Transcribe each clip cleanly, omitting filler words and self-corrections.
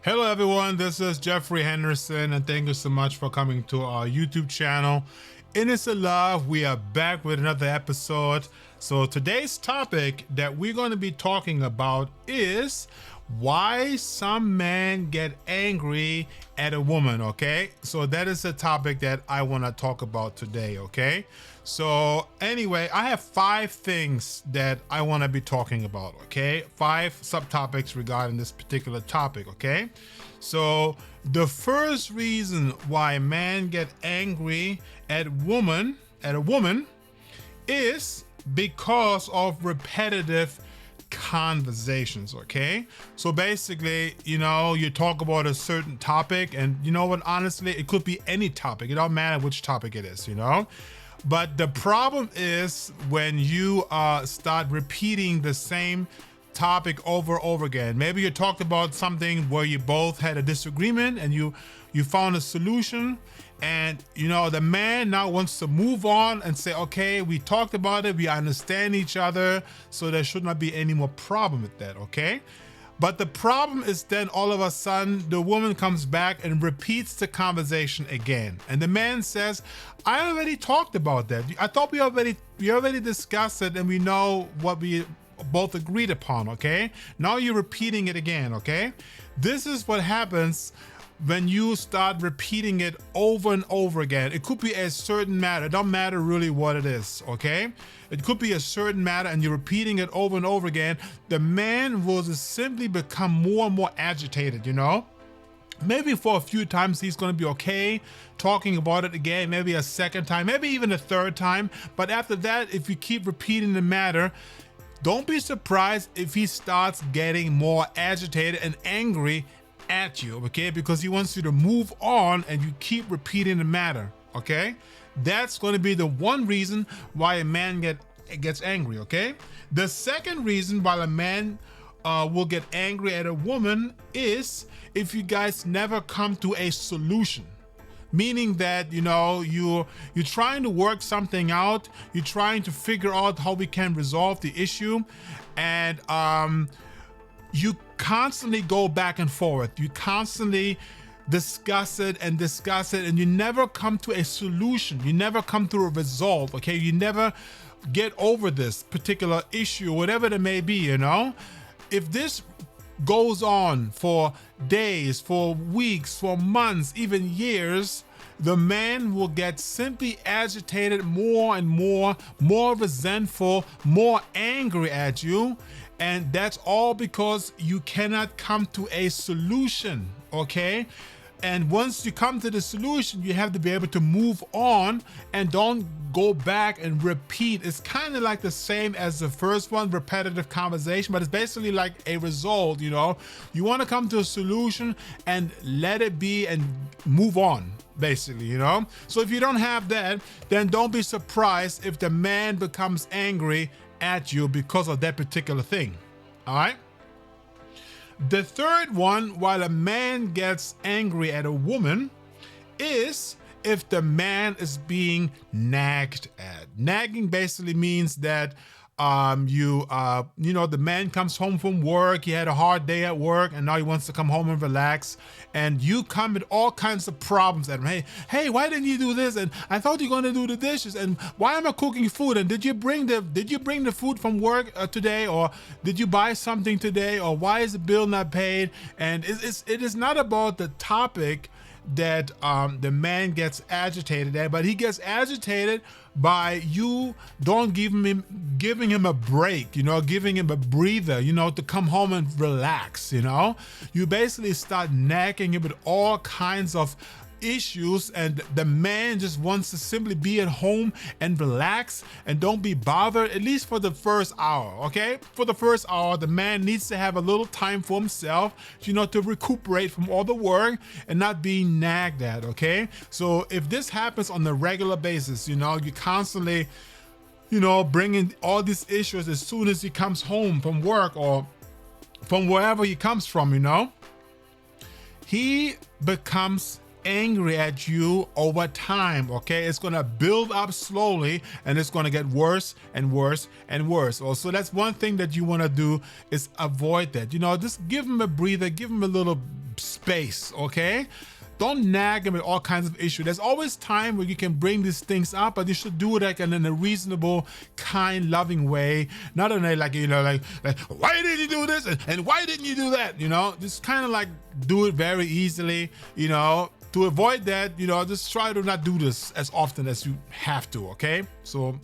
Hello everyone, this is Geoffrey Henderson and thank you so much for coming to our YouTube channel. In It's a Love, we are back with another episode. So today's topic that we're going to be talking about is why some men get angry at a woman, okay? So that is a topic that I want to talk about today, okay? So anyway, I have 5 things that I want to be talking about, okay? 5 subtopics regarding this particular topic, okay? So the first reason why men get angry at a woman is because of repetitive conversations, okay? So basically, you talk about a certain topic, and you know what, honestly, it could be any topic. It don't matter which topic it is, But the problem is when you start repeating the same topic over and over again. Maybe you talked about something where you both had a disagreement and you found a solution, and the man now wants to move on and say, okay, we talked about it, we understand each other, so there should not be any more problem with that, okay? But the problem is then all of a sudden the woman comes back and repeats the conversation again. And the man says, I already talked about that. I thought we already discussed it and we know what we both agreed upon, okay? Now you're repeating it again, okay? This is what happens when you start repeating it over and over again. It could be a certain matter. It don't matter really what it is, okay? It could be a certain matter and you're repeating it over and over again. The man will just simply become more and more agitated, Maybe for a few times he's going to be okay talking about it again, maybe a second time, maybe even a third time. But after that, if you keep repeating the matter, don't be surprised if he starts getting more agitated and angry at you, okay? Because he wants you to move on and you keep repeating the matter, okay? That's going to be the one reason why a man gets angry, okay? The second reason why a man will get angry at a woman is if you guys never come to a solution. Meaning that, you're trying to work something out, you're trying to figure out how we can resolve the issue, and you constantly go back and forth. You constantly discuss it, and you never come to a solution. You never come to a result, okay? You never get over this particular issue, whatever it may be, If this goes on for days, for weeks, for months, even years, the man will get simply agitated more and more resentful, more angry at you. And that's all because you cannot come to a solution, okay? And once you come to the solution, you have to be able to move on and don't go back and repeat. It's kind of like the same as the first one, repetitive conversation, but it's basically like a result, You want to come to a solution and let it be and move on, basically, So if you don't have that, then don't be surprised if the man becomes angry at you because of that particular thing, all right? The third one, while a man gets angry at a woman, is if the man is being nagged at. Nagging basically means that the man comes home from work, he had a hard day at work, and now he wants to come home and relax, and you come with all kinds of problems at him. Hey, why didn't you do this? And I thought you were going to do the dishes, and why am I cooking food? And did you bring the food from work today, or did you buy something today, or why is the bill not paid? And it is not about the topic that the man gets agitated at, but he gets agitated by you don't giving him a break, giving him a breather, to come home and relax, You basically start nagging him with all kinds of issues, and the man just wants to simply be at home and relax and don't be bothered, at least for the first hour, okay? For the first hour, the man needs to have a little time for himself, to recuperate from all the work and not being nagged at, okay? So if this happens on a regular basis, you constantly, bringing all these issues as soon as he comes home from work or from wherever he comes from, he becomes angry at you over time, okay? It's gonna build up slowly and it's gonna get worse and worse and worse. Also, that's one thing that you wanna do is avoid that. Just give him a breather, give him a little space, okay? Don't nag him with all kinds of issues. There's always time where you can bring these things up, but you should do it like in a reasonable, kind, loving way. Not in a like, why didn't you do this? And why didn't you do that? Just kind of like do it very easily, To avoid that, just try to not do this as often as you have to, okay? So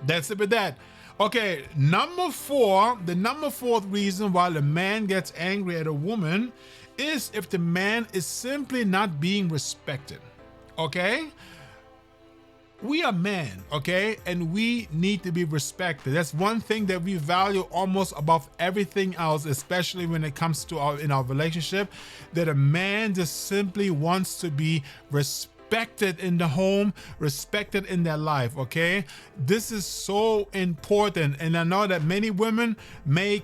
that's it with that. Okay, number 4, the number 4th reason why a man gets angry at a woman is if the man is simply not being respected, okay? We are men, okay? And we need to be respected. That's one thing that we value almost above everything else, especially when it comes to in our relationship, that a man just simply wants to be respected in the home, respected in their life, okay? This is so important, and I know that many women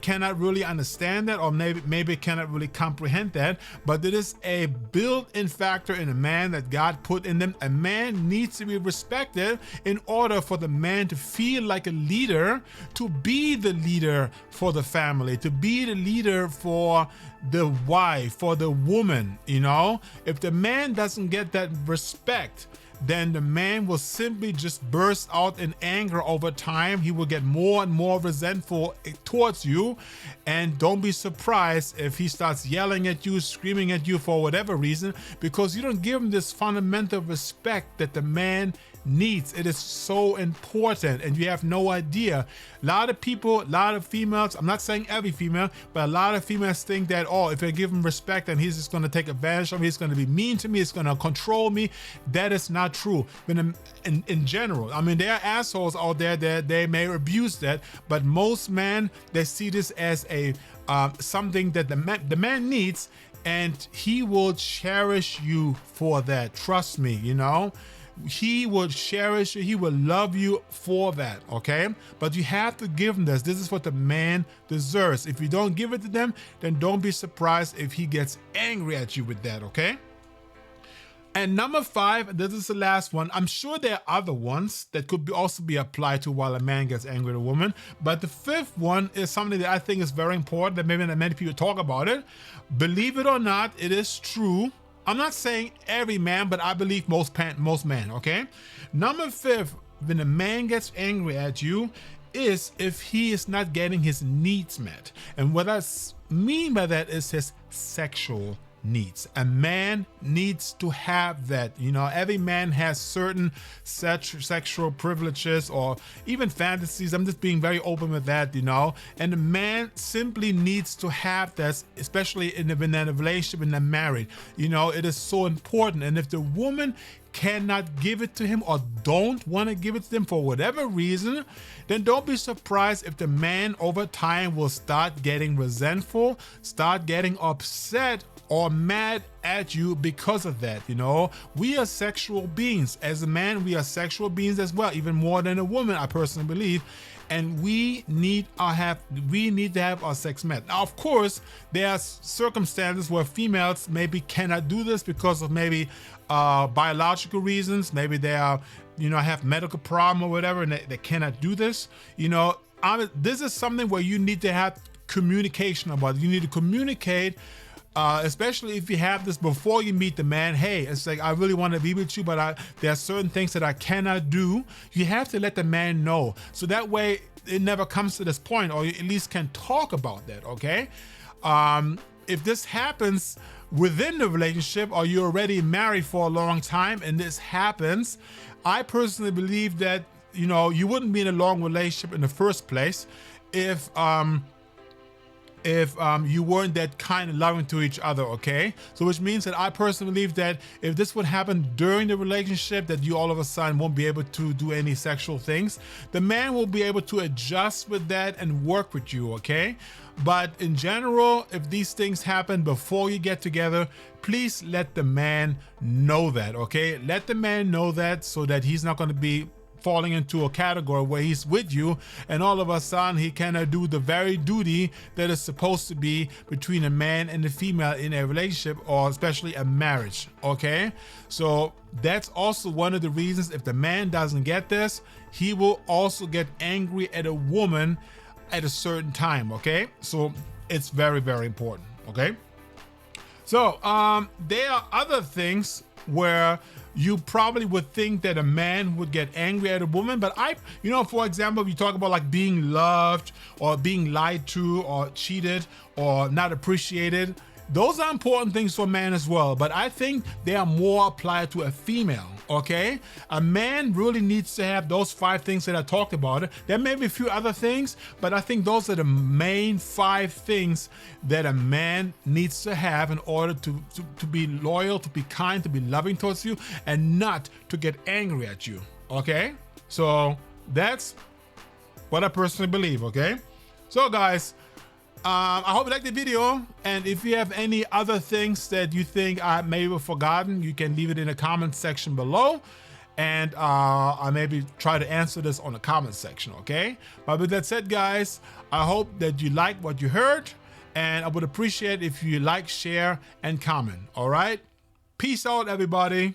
cannot really understand that, or maybe cannot really comprehend that, but it is a built-in factor in a man that God put in them. A man needs to be respected in order for the man to feel like a leader, to be the leader for the family, to be the leader for the wife, for the woman, If the man doesn't get that respect, then the man will simply just burst out in anger over time. He will get more and more resentful towards you. And don't be surprised if he starts yelling at you, screaming at you for whatever reason, because you don't give him this fundamental respect that the man needs. It is so important, and you have no idea. A lot of people, a lot of females, I'm not saying every female, but a lot of females think that, if I give him respect, then he's just going to take advantage of me, he's going to be mean to me, he's going to control me. That is not true. But in general, there are assholes out there that they may abuse that, but most men, they see this as a something that the man needs, and he will cherish you for that. Trust me, He will cherish you. He will love you for that, okay? But you have to give him this. This is what the man deserves. If you don't give it to them, then don't be surprised if he gets angry at you with that, okay? And number 5, this is the last one. I'm sure there are other ones that could also be applied to while a man gets angry at a woman. But the 5th one is something that I think is very important, that maybe not many people talk about it. Believe it or not, it is true. I'm not saying every man, but I believe most men, okay? Number 5, when a man gets angry at you, is if he is not getting his needs met. And what I mean by that is his sexual needs. A man needs to have that. Every man has certain sexual privileges or even fantasies. I'm just being very open with that, And the man simply needs to have that, especially when they're in a relationship and they're married. It is so important. And if the woman cannot give it to him or don't want to give it to them for whatever reason, then don't be surprised if the man over time will start getting resentful, start getting upset or mad at you because of that. We are sexual beings. As a man, we are sexual beings as well, even more than a woman, I personally believe. And we need to have our sex met. Now, of course, there are circumstances where females maybe cannot do this because of maybe biological reasons. Maybe they are, have medical problem or whatever, and they cannot do this. This is something where you need to have communication about it. You need to communicate. Especially if you have this before you meet the man. Hey, it's like, I really want to be with you, but there are certain things that I cannot do. You have to let the man know. So that way it never comes to this point, or you at least can talk about that, okay? If this happens within the relationship, or you're already married for a long time and this happens, I personally believe that, you wouldn't be in a long relationship in the first place if you weren't that kind and loving to each other, okay? So which means that I personally believe that if this would happen during the relationship, that you all of a sudden won't be able to do any sexual things. The man will be able to adjust with that and work with you, okay? But in general, if these things happen before you get together, please let the man know that, okay? Let the man know that so that he's not going to be falling into a category where he's with you and all of a sudden he cannot do the very duty that is supposed to be between a man and a female in a relationship, or especially a marriage, okay? So that's also one of the reasons, if the man doesn't get this, he will also get angry at a woman at a certain time, okay? So it's very, very important, okay? So there are other things where you probably would think that a man would get angry at a woman, but for example, if you talk about like being loved or being lied to or cheated or not appreciated, those are important things for a man as well, but I think they are more applied to a female, okay? A man really needs to have those 5 things that I talked about. There may be a few other things, but I think those are the main 5 things that a man needs to have in order to be loyal, to be kind, to be loving towards you, and not to get angry at you, okay? So that's what I personally believe, okay? So guys, I hope you liked the video, and if you have any other things that you think I may have forgotten, you can leave it in the comment section below, and I maybe try to answer this on the comment section, okay? But with that said, guys, I hope that you like what you heard, and I would appreciate if you like, share, and comment, all right? Peace out, everybody.